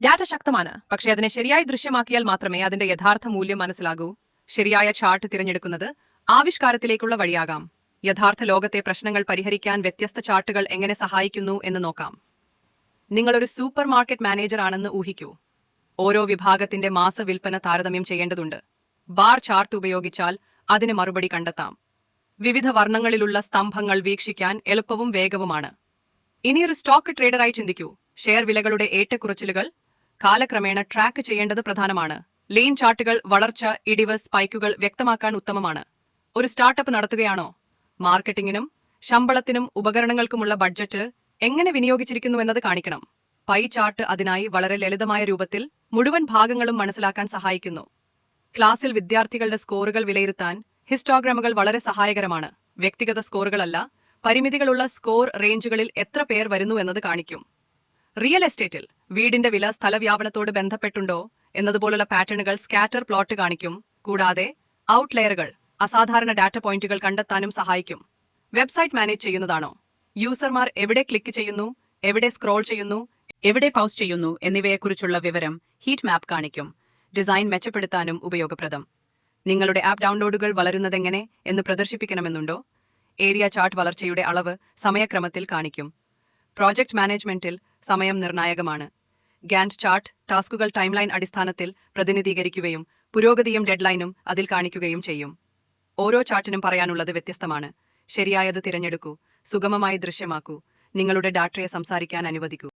Data ശക്തമാണ്, പക്ഷേ അതിനെ ശരിയായി ദൃശ്യമാക്കിയാൽ മാത്രമേ അതിന്റെ യഥാർത്ഥ മൂല്യം മനസ്സിലാകൂ. ശരിയായ ചാർട്ട് തിരഞ്ഞെടുക്കുന്നത് ആവിഷ്കാരത്തിലേക്കുള്ള വഴിയാകാം. യഥാർത്ഥ ലോകത്തെ പ്രശ്നങ്ങൾ പരിഹരിക്കാൻ വ്യത്യസ്ത ചാർട്ടുകൾ എങ്ങനെ സഹായിക്കുന്നു എന്ന് നോക്കാം. നിങ്ങളൊരു സൂപ്പർ മാർക്കറ്റ് മാനേജർ ആണെന്ന് ഊഹിക്കൂ. ഓരോ വിഭാഗത്തിന്റെ മാസ വിൽപ്പന താരതമ്യം ചെയ്യേണ്ടതുണ്ട്. ബാർ ചാർട്ട് ഉപയോഗിച്ചാൽ അതിന് മറുപടി കണ്ടെത്താം. വിവിധ വർണ്ണങ്ങളിലുള്ള സ്തംഭങ്ങൾ വീക്ഷിക്കാൻ എളുപ്പവും വേഗവുമാണ്. ഇനിയൊരു സ്റ്റോക്ക് ട്രേഡറായി ചിന്തിക്കൂ. ഷെയർ വിലകളുടെ ഏറ്റക്കുറച്ചിലുകൾ കാലക്രമേണ ട്രാക്ക് ചെയ്യേണ്ടത് പ്രധാനമാണ്. ലീൻ ചാർട്ടുകൾ വളർച്ച, ഇടിവ്, സ്പൈക്കുകൾ വ്യക്തമാക്കാൻ ഉത്തമമാണ്. ഒരു സ്റ്റാർട്ടപ്പ് നടത്തുകയാണോ? മാർക്കറ്റിംഗിനും ശമ്പളത്തിനും ഉപകരണങ്ങൾക്കുമുള്ള ബഡ്ജറ്റ് എങ്ങനെ വിനിയോഗിച്ചിരിക്കുന്നുവെന്നത് കാണിക്കണം. പൈ ചാർട്ട് അതിനായി വളരെ ലളിതമായ രൂപത്തിൽ മുഴുവൻ ഭാഗങ്ങളും മനസ്സിലാക്കാൻ സഹായിക്കുന്നു. ക്ലാസ്സിൽ വിദ്യാർത്ഥികളുടെ സ്കോറുകൾ വിലയിരുത്താൻ ഹിസ്റ്റോഗ്രാമുകൾ വളരെ സഹായകരമാണ്. വ്യക്തിഗത സ്കോറുകളല്ല, പരിമിതികളുള്ള സ്കോർ റേഞ്ചുകളിൽ എത്ര പേർ വരുന്നു എന്നത് കാണിക്കും. റിയൽ എസ്റ്റേറ്റിൽ വീടിന്റെ വില സ്ഥലവ്യാപനത്തോട് ബന്ധപ്പെട്ടുണ്ടോ എന്നതുപോലുള്ള പാറ്റേണുകൾ സ്കാറ്റർ പ്ലോട്ട് കാണിക്കും. കൂടാതെ ഔട്ട്ലെയറുകൾ, അസാധാരണ ഡാറ്റ പോയിന്റുകൾ കണ്ടെത്താനും സഹായിക്കും. വെബ്സൈറ്റ് മാനേജ് ചെയ്യുന്നതാണോ? യൂസർമാർ എവിടെ ക്ലിക്ക് ചെയ്യുന്നു, എവിടെ സ്ക്രോൾ ചെയ്യുന്നു, എവിടെ പൗസ് ചെയ്യുന്നു എന്നിവയെക്കുറിച്ചുള്ള വിവരം ഹീറ്റ് മാപ്പ് കാണിക്കും. ഡിസൈൻ മെച്ചപ്പെടുത്താനും ഉപയോഗപ്രദം. നിങ്ങളുടെ ആപ്പ് ഡൗൺലോഡുകൾ വളരുന്നതെങ്ങനെ എന്ന് പ്രദർശിപ്പിക്കണമെന്നുണ്ടോ? ഏരിയ ചാർട്ട് വളർച്ചയുടെ അളവ് സമയക്രമത്തിൽ കാണിക്കും. പ്രോജക്ട് മാനേജ്മെന്റിൽ സമയം നിർണായകമാണ്. ഗാന്റ് ചാർട്ട് ടാസ്കുകൾ ടൈംലൈൻ അടിസ്ഥാനത്തിൽ പ്രതിനിധീകരിക്കുകയും പുരോഗതിയും ഡെഡ്ലൈനും അതിൽ കാണിക്കുകയും ചെയ്യും. ഓരോ ചാർട്ടിനും പറയാനുള്ളത് വ്യത്യസ്തമാണ്. ശരിയായത് തിരഞ്ഞെടുക്കൂ, സുഗമമായി ദൃശ്യമാക്കൂ, നിങ്ങളുടെ ഡാറ്റയെ സംസാരിക്കാൻ അനുവദിക്കൂ.